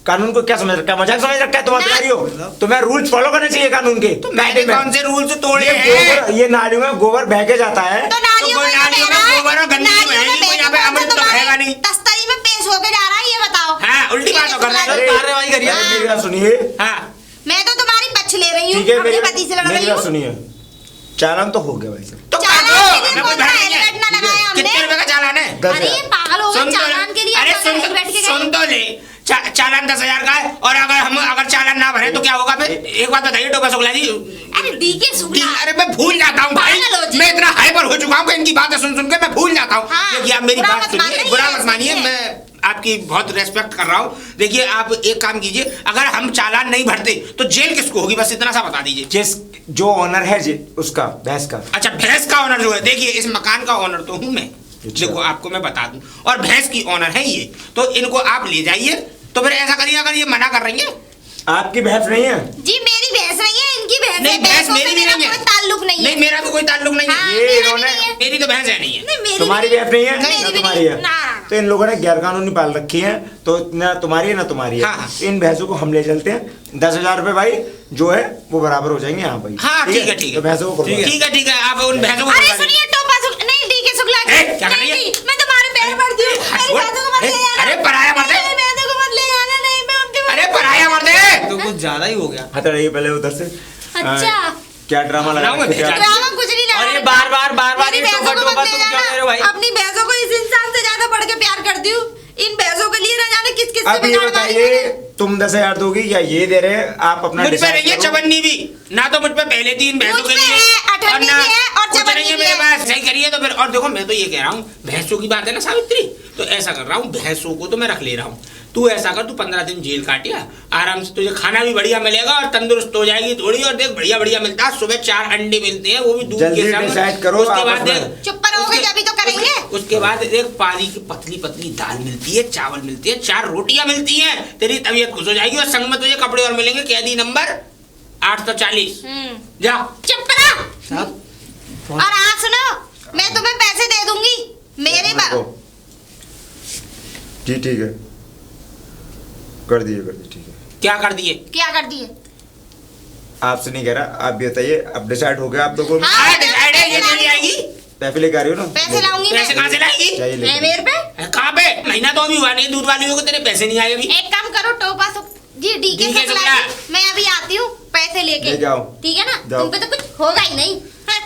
कानून को क्या समझ रखा है? मजाक समझ रखा है? तुम अधिकारी हो, तुम्हें रूल्स फॉलो करने चाहिए कानून के। तो मैंने कौन से रूल्स तोड़े हैं? ये नालियों में गोबर बह के जाता है, तो नालियों में गोबर और गंदगी बहेगी, कोई यहाँ पे अमृत तो बहेगा नहीं। तस्तरी में पेश होके जा रहा है, ये बताओ। हाँ, उल्टी बात कर रहे हैं। कार्रवाई करिए। मेरी बात सुनिए। हाँ, मैं तो तुम्हारी पक्ष ले रही हूँ, ठीक है, अपने पति से लड़ मेरी रही बात हूँ। सुनिए। चालान तो हो गया भाई साहब। तो चालान काटो, के लिए हमें कोई बोल रहा भय है, नहीं है। हेलमेट ना लगाया हमने। कितने रुपए का चालान है? 10,000। अरे ये पागल हो गए, सुन तो ले। चालान के लिए अरे हम सुन बैठ के गए। सुन तो ले, चालान 10,000 का है, और अगर चालान ना भरे तो क्या होगा फिर? एक बात बताइए टोपा शुक्ला जी। अरे डीके शुक्ला, अरे मैं भूल जाता हूँ भाई, पागल हो जी। मैं इतना हाइपर हो चुका हूँ कि इनकी बातें सुन सुन के मैं भूल जाता हूँ। हाँ, देखिए आप मेरी बुरा बात मत सुनिए, मानिए, बुरा मत मानिए, ऐसे मैं आपकी बहुत रेस्पेक्ट कर रहा हूँ। देखिए आप एक काम कीजिए, अगर हम चालान नहीं भरते तो जेल किसको होगी, बस इतना सा बता दीजिए। जिस जो ऑनर है उसका भैंस का। अच्छा, भैंस का ऑनर जो है, देखिए इस मकान का ऑनर तो हूँ मैं। अच्छा। देखो आपको मैं बता दूं, और भैंस की ऑनर है ये, तो इनको आप ले जाइए। तो फिर ऐसा करिए, अगर ये मना कर रही है। आपकी भैंस नहीं है? जी मेरी भैंस नहीं है, इनकी भैंस है। नहीं, भैंस भैंसों से मेरी भी मेरा नहीं है। कोई ताल्लुक नहीं है। नहीं, मेरा भी कोई ताल्लुक नहीं हाँ, है। ये मेरा भी इन्होंने- नहीं है। मेरी तो भैंस है नहीं है। नहीं, मेरी तुम्हारी भी भैंस नहीं है? मेरी ना भी तुम्हारी नहीं। है? ना। तो इन लोगों ने गैर कानूनी पाल रखी है, तो ना तुम्हारी है ना तुम्हारी है। हाँ, हाँ। तो इन भैंसों को हम ले चलते हैं। 10,000 रुपए भाई जो है वो बराबर हो जाएंगे यहाँ भाई। हाँ, ठीक है, ठीक है। तो भैंसों को ठीक है। ठीक है, आप उन भैंसों को अरे करवा दीजिए। सुनिए टोपा नहीं डीके शुक्ला जी, ए, क्या कर रही है? नहीं, मैं तुम्हारे पैर पड़ती हूँ। मेरी भैंसों को मत ले जाना। अरे पराया मर्द है। मेरी भैंसों को मत ले जाना, नहीं मैं उनके अरे पराया मर्द है। तो कुछ ज्यादा ही हो गया। हटड़िए पहले उधर से। अच्छा। क्या ड्रामा लगा बनाऊंगा रखे थे आप? ड्रामा कुछ नहीं लगा। और ये बार-बार मेरी ये भैंसों को टोपा मत ले तुम क्यों जाना। ले रहे हो भाई? अपनी भैंसों को इस इंसान से ज्यादा बढ़ के प्यार करती हूँ। इन भैंसों के लिए ना जाने किस किस से अब ये बिगाड़ डाली बताइए, मैंने। तुम 10,000 दोगी या ये दे रहे हैं? आप अपना मुझ पे decide नहीं है करो। चवन्नी भी, ना तो मुझ पे पहले 3 भैंसों मुझ के पे लिए है, अठन्नी ना भी है और कुछ चवन्नी नहीं है भी मेरे है। पास। सही करिए तो फिर। और देखो मैं तो ये कह रहा हूँ, भैंसों की बात है ना सावित्री, तो ऐसा कर रहा हूँ, भैंसों को तो मैं रख ले रहा हूँ। तू ऐसा कर, तू 15 दिन जेल काटिया, आराम से तुझे खाना भी बढ़िया मिलेगा और तंदुरुस्त हो जाएगी थोड़ी। और देख बढ़िया बढ़िया मिलता है, सुबह 4 अंडे मिलते हैं, वो भी दूध जल्दी के साथ। decide करो, उसके बाद आपस में। देख, चुप पर रहोगे जब ही तो करेंगे। उसके बाद एक पानी की पतली पतली दाल मिलती है, चावल मिलती है, 4 रोटियां मिलती हैं, तेरी तबीयत खुश हो जाएगी। और संग में तुझे कपड़े और मिलेंगे। कैदी नंबर 840। जा। चुप रहो। और हाँ सुनो, मैं तुम्हें पैसे दे दूंगी मेरे जी ठीक है, कर दिए ठीक है। क्या कर दिए? क्या कर दिए? आपसे नहीं कह रहा, आप भी बताइए। अब डिसाइड हो गया आप लोगों को? हाँ, डिसाइड है, ये चली आएगी। पैसे लेके आ रही हो ना? पैसे लाऊंगी पैसे मैं। कहाँ से लाएगी? चाहिए है लेके। मेरे पे। कहाँ पे? महीना तो अभी हुआ नहीं, दूध वाली को तेरे पैसे नहीं आए अभी। एक काम करो टोपा जी डीके डीके शुक्ला शुक्ला। जी, मैं अभी आती हूँ पैसे लेके। ले जाओ। ठीक है ना? जाओ। तुम पे तो कुछ होगा ही नहीं। हाँ।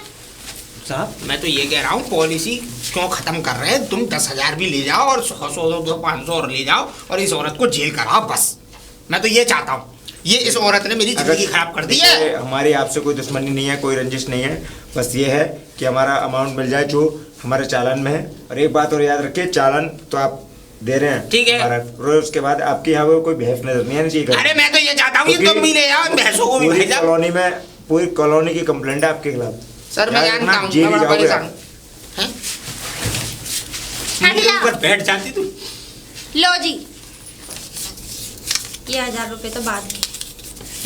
साहब मैं तो ये कह रहा हूँ, पॉलिसी क्यों खत्म कर रहे हैं? तुम 10,000 भी ले जाओ और 100 500 और ले जाओ और इस औरत को जेल कराओ, बस। मैं तो ये चाहता हूँ। ये इस औरत ने मेरी जिंदगी खराब कर दी है। देखिए, हमारी आपसे कोई दुश्मनी नहीं है, कोई रंजिश नहीं है। बस ये है कि हमारा अमाउंट मिल जाए जो हमारे चालान में है। और एक बात और याद रखिए, चालान तो आप दे रहे हैं, ठीक है। हमारा रोज उसके बाद आपके यहाँ पे कोई भैंस नजर नहीं आनी चाहिए। अरे मैं तो ये चाहता हूँ, ये तुम भी ले जाओ, इन भैंसों को भी पूरी भेजा। कॉलोनी में पूरी कॉलोनी की कंप्लेंट है आपके खिलाफ। सर मैं याद जानता रखना, हूँ, जेल मैं ही बड़ा जाओगे परेशान आप। हूँ। हैं? हट मेरे जा। ऊपर बैठ जाती तू। लो जी, ये 1000 रुपए तो बाद के।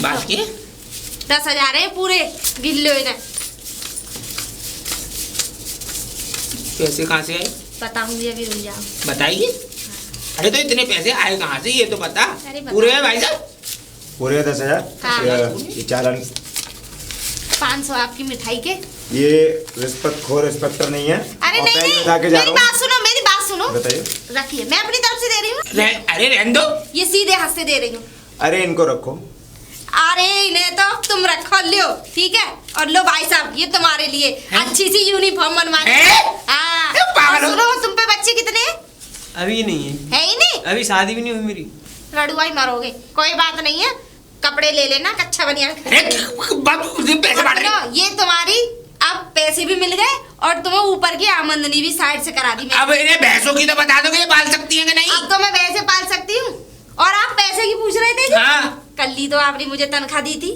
बात की 10,000 है पूरे, गिन लो इन्हें। पैसे कहाँ से आए? बताऊंगी अभी, रुक जाओ। बताइए। अरे तो इतने पैसे आए कहाँ से, ये तो बता। अरे बता। पूरे है भाई साहब? पूरे 10,000। हाँ। ये चालान, 500 आपकी मिठाई के। ये रिस्पेक्ट खो रिस्पेक्टर नहीं है। अरे और नहीं, पहले बता के जा मेरी रहा बात सुनो, मेरी बात सुनो। हूँ। बताइए। रखिए, मैं अपनी तरफ से दे रही हूँ। अरे रहने दो। ये सीधे हाथ से दे रही हूँ। अरे इनको रखो। अरे इन्हें तो तुम रखो, लो ठीक है। और लो भाई साहब, ये तुम्हारे लिए हैं? अच्छी सी यूनिफॉर्म बनवा दी। हैं? हाँ। ये पागल और हो। सुनो, तुम पे बच्चे कितने हैं? अभी नहीं है, है ही नहीं। अभी शादी भी नहीं हुई मेरी। लड़ुआ ही मरोगे, कोई बात नहीं है, कपड़े ले लेना कच्चा बनियान। अरे पैसे बांट रहे सुनो, ये तुम्हारी अब पैसे भी मिल गए और तुम्हें ऊपर की आमदनी भी साइड से करा दी मैंने। अब इन्हें भैंसों की तो बता दो कि ये पाल सकती है कि नहीं। अब तो मैं वैसे पाल सकती हूँ और आप पैसे की पूछ रहे थे जी? हाँ। कल ही तो आपने मुझे तनख्वाह दी थी,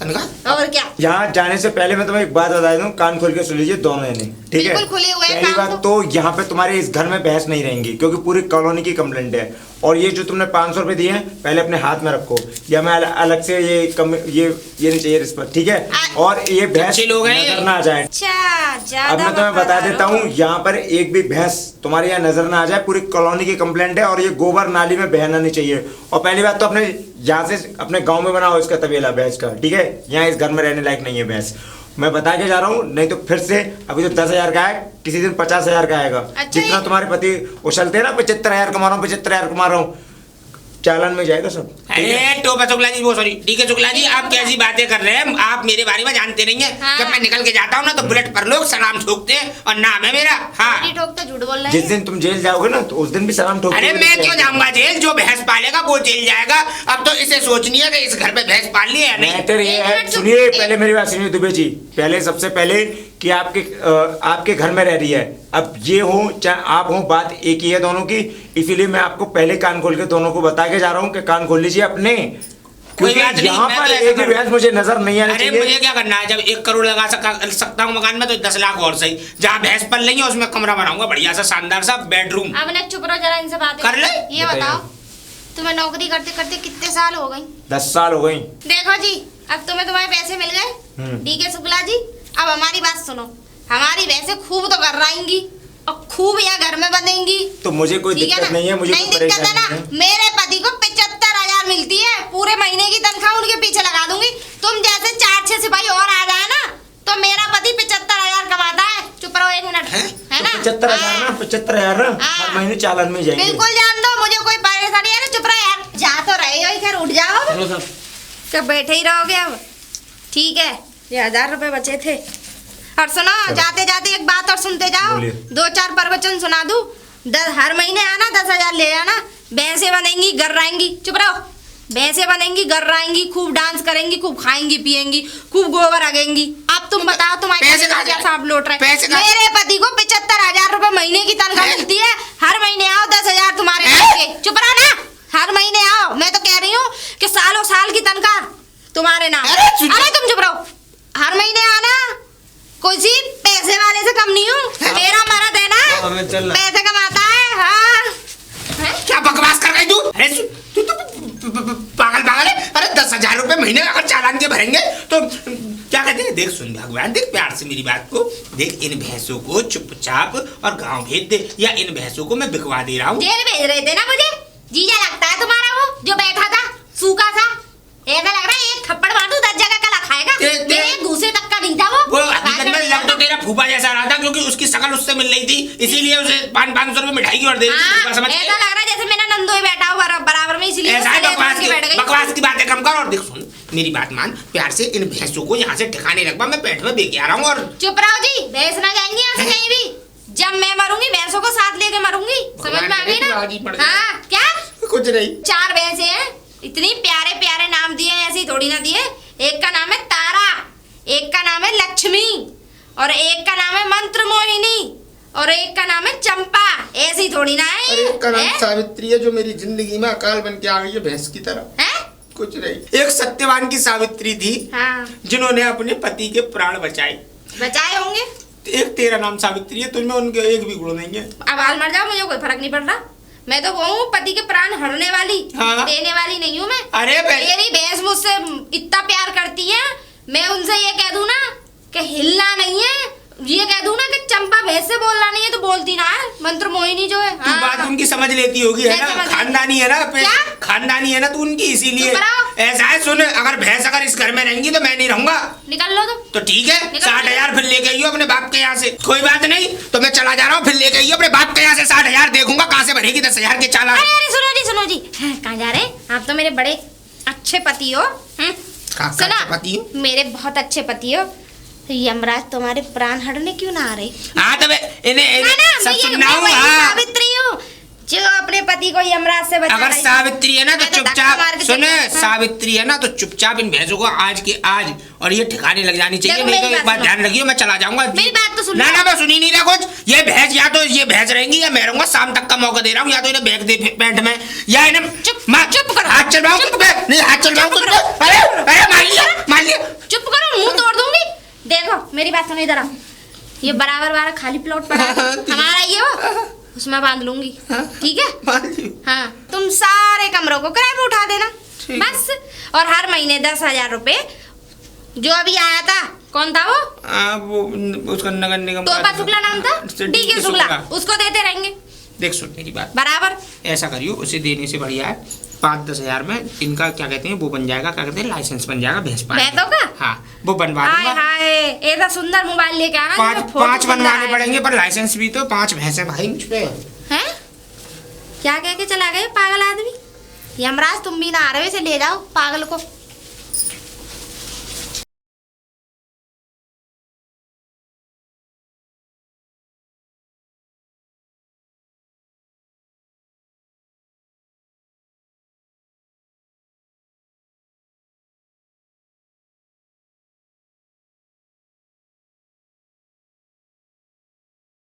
तनख्वाह और क्या। यहाँ जाने से पहले मैं तुम्हें एक बात बता दूं, कान खोल के सुन लीजिए दोनों जने, ठीक है? बिल्कुल खुले हुए हैं पहली कान बात तो यहाँ पे तुम्हारे इस घर में बहस नहीं रहेंगी, क्योंकि पूरी कॉलोनी की कंप्लेंट है। और ये जो तुमने 500 रुपए दिए हैं पहले अपने हाथ में रखो, या मैं अलग से ये नहीं चाहिए रिश्वत, ठीक है? और ये भैंस अच्छे लोग हैं ये। नजर ना आ जाए। अच्छा, अब ज्यादा मैं तुम्हें बता देता हूँ, यहाँ पर एक भी भैंस तुम्हारे यहाँ नजर ना आ जाए, पूरी कॉलोनी की कंप्लेंट है। और ये गोबर नाली में बहना नहीं चाहिए। और पहली बात तो अपने यहाँ से अपने गांव में बनाओ इसका तबेला भैंस का, ठीक है? यहाँ इस घर में रहने लायक नहीं है भैंस, मैं बता के जा रहा हूँ। नहीं तो फिर से अभी तो 10,000 का है, किसी दिन 50,000 का आएगा। अच्छा, जितना तुम्हारे पति उछलते हैं ना 75,000 कमा रहा हूँ, 75,000 कमा रहा हूँ, चालान में जाएगा सब। अरे टोपा शुक्ला जी, वो सॉरी ठीक है शुक्ला जी, आप कैसी बातें कर रहे हैं? आप मेरे बारे में जानते नहीं है। हाँ। जब मैं निकल के जाता हूँ ना तो बुलेट पर लोग सलाम ठोकते हैं और नाम है मेरा। हाँ। ठोकते झूठ बोल रहे जिस हैं। दिन तुम जेल जाओगे ना तो उस दिन भी सलाम ठोक। अरे मैं क्यों जाऊंगा जेल? जो भैंस पालेगा वो जेल जाएगा। अब तो इसे सोचनी है कि इस घर पे भैंस पाल ली है या नहीं। मैटर ये एक है, मिनट सुनिए एक- पहले मेरी बात सुनिए दुबे जी। पहले सबसे पहले कि आपके घर में रह रही है, अब ये हो चाहे आप हो, बात एक ही है दोनों की। इसीलिए मैं आपको पहले कान खोल के दोनों को बता के जा रहा हूँ कि कान खोल लीजिए अपने, क्योंकि बात नहीं, यहाँ मैं पर तो ऐसा एक भी करूँ। भैंस मुझे नजर नहीं आनी अरे चाहिए। मुझे क्या करना है? जब 1 करोड़ लगा सकता हूँ मकान में तो 10 लाख और सही। जहाँ भैंस पल रही है उसमें कमरा बनाऊंगा बढ़िया सा शानदार सा बेडरूम। अब ना चुप रहो जरा, इनसे बात कर ले। ये बताओ, तुम्हें नौकरी करते करते कितने साल हो गई? 10 साल हो गई। देखो जी, अब तुम्हारे पैसे मिल गए, ठीक है शुक्ला जी। अब हमारी बात सुनो, हमारी भैंसें खूब तो कर रहेंगी और खूब यहाँ घर में बनेंगी। तो मुझे कोई ठीक है दिक्कत ना? नहीं है, मुझे नहीं कोई दिक्कत है परेशानी ना। नहीं है। मेरे पति को 75,000 मिलती है, पूरे महीने की तनख्वाह उनके पीछे लगा दूंगी। तुम जैसे 4-6 सिपाही और आ जाए ना तो मेरा पति 75,000 कमाता है। चुप रहो 1 मिनट, है ना? 75,000 ना, 75,000 ना हाँ। हर महीने चालान में जाएंगे। बिल्कुल जान दो, मुझे कोई परेशानी है ना। चुप रहो यार, जा तो रहे हो, खैर उठ जाओ। चलो साहब। क्या बैठे ही रहोगे अब? ठीक है, ये 1,000 रुपए बचे थे। और सुनो, जाते जाते एक बात और सुनते जाओ, बोलिए। 2-4 प्रवचन सुना दूं। हर महीने आना, 10,000 ले आना। भैंसें बनेंगी, गर्राएंगी। चुप रहो। भैंसें बनेंगी, गर्राएंगी, खूब डांस करेंगी, खूब खाएंगी पिएंगी, खूब गोबर अगेंगी। अब तुम बताओ, तुम्हारे पैसे कहाँ क्या जा- सांप लौट रहे? पैसे कहाँ- मेरे पति को 75,000 रुपए महीने की तनख्वाह हैं? मिलती है। हर महीने आओ, 10,000 तुम्हारे हैं? नाम के। चुप रहो ना, हर महीने आओ। मैं तो कह रही हूँ कि सालों साल की तनख्वाह तुम्हारे नाम। अरे सुन- अरे तुम चुप रहो, हर महीने आना। कोई सी पैसे वाले से कम नहीं हूँ। मेरा मर्द है ना, हमें चलना। पैसे कमाता है। हाँ, हैं? क्या बकवास कर रही तू? अरे तू तो पागल है। अरे 10,000 रुपए महीने का अगर चालान के भरेंगे तो क्या कहते हैं? देख सुन भगवान, देख प्यार से मेरी बात को देख। इन भैंसों को चुपचाप और गांव भेज दे, या इन भैंसों को मैं बिकवा दे रहा हूँ। जेल भेज रहे थे ना मुझे। जीजा लगता है तुम्हारा वो जो बैठा था सूखा सा। ऐसा लग रहा है एक थप्पड़ मारूं 10 जगह कला खाएगा। मेरे घूसे तक का नहीं था वो हकीकत में लग तो तेरा फूफा जैसा रहा था, क्योंकि उसकी शकल उससे मिल रही थी, इसीलिए उसे 500 रुपए मिठाई की और दे दी। हाँ, समझ ऐसा गए? लग रहा है जैसे मेरा नंदोई बैठा हुआ बराबर में, इसलिए ऐसा है उसके लिए बकवास बैठ की गई। बकवास की बातें कम कर। और देख सुन मेरी बात मान, प्यार से इन भैंसों को यहाँ से ठिकाने लगवा। मैं पेट में बेके आ रहा हूँ। और चुप रहो जी, भैंस ना जाएंगी यहाँ से कहीं भी। जब मैं मरूंगी भैंसों को साथ लेके मरूंगी। समझ में आ गई राजी पड़ ना? गई। हाँ, क्या कुछ नहीं। 4 भैंसे हैं, इतनी प्यारे प्यारे नाम दिए हैं, ऐसे ही थोड़ी ना दिए। एक का नाम है तारा, एक का नाम है लक्ष्मी, और एक का नाम है मंत्र मोहिनी, और एक का नाम है चंपा। ऐसे ही थोड़ी ना है। अरे एक का नाम हैं? सावित्री है, जो मेरी जिंदगी में अकाल बन के आ गई है भैंस की तरह। हैं? कुछ नहीं। एक सत्यवान की सावित्री थी, हाँ, जिन्होंने अपने पति के प्राण बचाए। बचाए होंगे। एक तेरा नाम सावित्री है, तुझमें उनके एक भी गुण नहीं है। अब हाल मर जाओ, मुझे कोई फर्क नहीं पड़ रहा। मैं तो वो हूँ पति के प्राण हरने वाली, हाँ। देने वाली नहीं हूँ मैं। अरे मेरी भैंस मुझसे इतना प्यार करती है, मैं उनसे ये कह दूं ना कि हिलना नहीं है, ये कह दूं ना कि चंपा भैंस से बोलना नहीं है तो बोलती ना है। मंत्र मोहिनी जो है। तू बात उनकी समझ लेती होगी, है मैं ना? समझ लेती। खानदानी है ना, क्या? खानदानी है ना तू उनकी, इसीलिए चुप रहो। ऐसा है। सुन, अगर भैंस अगर इस घर में रहेंगी तो मैं नहीं रहूंगा। निकल लो तो ठीक है, निकल 60,000 फिर लेके आइयो अपने बाप के यहाँ से। कोई बात नहीं, तो मैं चला जा रहा हूँ। फिर लेके आइयो अपने बाप के यहाँ से 60,000। देखूंगा कहाँ से भरेगी 10,000 के चालान। अरे अरे सुनो जी, कहाँ जा रहे हैं? आप तो मेरे बड़े अच्छे पति हो। कहाँ का सुना, पति हो? मेरे बहुत अच्छे पति हो। यमराज तुम्हारे प्राण हरने क्यों ना आ रहे? हाँ तो मैं इन्हें ना, ना, सब मैं सुनाऊँ। वही हाँ सावित्री हूँ। जो अपने पति को यमराज से बचा अगर रही। सावित्री है ना तो मैं धक्का चुपचाप मार के सुने, चली- हाँ। सावित्री है ना तो चुपचाप इन भैंसों को आज के आज और ये ठिकाने लग जानी चाहिए। देखो नहीं तो मेरी एक बात बात ध्यान रखियो, मैं चला जाऊंगा। मेरी बात तो सुन ना लो। ना मैं सुनी नहीं रहा कुछ। ये भैंस या तो ये भैंस रहेंगी या मैं रहूंगा। शाम तक का मौका दे रहा हूँ, या तो इन्हें बैग दे पैंट में या इन्हें चुप करो। हाथ चलवाऊं चुप तुझ पे। नहीं हाथ चलवाऊं तुझ पे। अरे अरे मार लिया। चुप करो, मुंह तोड़ दूंगी। देखो मेरी बात सुनो, इधर आओ। ये बराबर खाली प्लॉट पड़ा है हमारा, ये वो उसमें बांध लूंगी, ठीक है। हाँ, तुम सारे कमरों को किराए पे उठा देना बस। और हर महीने 10,000 रुपए जो अभी आया था, कौन था वो उसका नगर निगम टोपा शुक्ला नाम था, डीके शुक्ला, उसको देते रहेंगे देख सुन मेरी बात, बराबर। ऐसा करियो, उसे देने से बढ़िया है 5-10 हजार में इनका क्या कहते हैं वो बन जाएगा, क्या कहते हैं लाइसेंस बन जाएगा भैंस पालने भैंसों का? हाँ वो बनवा हाय दूंगा। हाय, ऐसा सुंदर मोबाइल लेके आना जिसमें फोटो पाँच सुंदर बनवाने आए। पड़ेंगे, पर लाइसेंस भी तो 5 भैंसे भाई मुझ पे। हैं? क्या कह के चला गए पागल आदमी? यमराज तुम भी ना आ रहे हो, इसे ले जाओ पागल को।